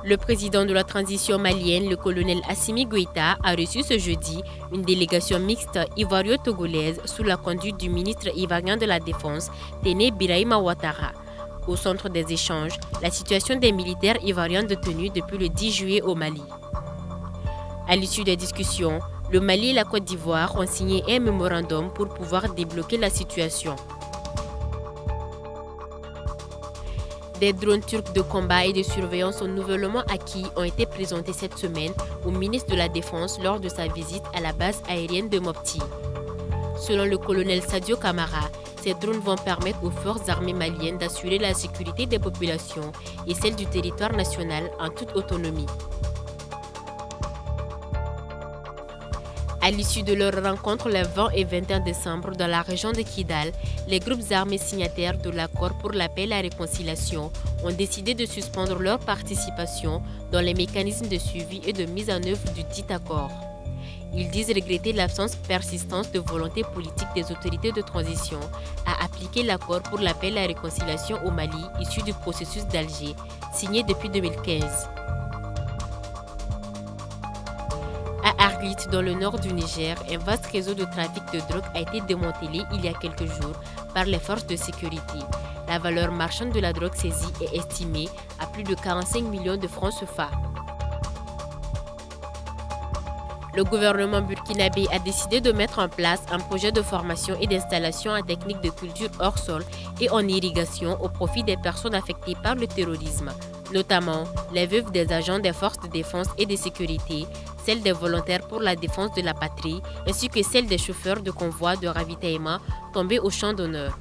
Le président de la transition malienne, le colonel Assimi Goïta, a reçu ce jeudi une délégation mixte ivoiro-togolaise sous la conduite du ministre ivoirien de la Défense, Téné Birahima Ouattara. Au centre des échanges, la situation des militaires ivoiriens détenus depuis le 10 juillet au Mali. À l'issue des discussions, le Mali et la Côte d'Ivoire ont signé un mémorandum pour pouvoir débloquer la situation. Des drones turcs de combat et de surveillance nouvellement acquis ont été présentés cette semaine au ministre de la Défense lors de sa visite à la base aérienne de Mopti. Selon le colonel Sadio Camara, ces drones vont permettre aux forces armées maliennes d'assurer la sécurité des populations et celle du territoire national en toute autonomie. À l'issue de leur rencontre les 20 et 21 décembre dans la région de Kidal, les groupes armés signataires de l'accord pour la paix et la réconciliation ont décidé de suspendre leur participation dans les mécanismes de suivi et de mise en œuvre du dit accord. Ils disent regretter l'absence persistante de volonté politique des autorités de transition à appliquer l'accord pour la paix et la réconciliation au Mali issu du processus d'Alger, signé depuis 2015. À Arlit, dans le nord du Niger, un vaste réseau de trafic de drogue a été démantelé il y a quelques jours par les forces de sécurité. La valeur marchande de la drogue saisie est estimée à plus de 45 millions de francs CFA. Le gouvernement burkinabé a décidé de mettre en place un projet de formation et d'installation en techniques de culture hors sol et en irrigation au profit des personnes affectées par le terrorisme, notamment les veuves des agents des forces de défense et de sécurité, celles des volontaires pour la défense de la patrie, ainsi que celles des chauffeurs de convois de ravitaillement tombés au champ d'honneur.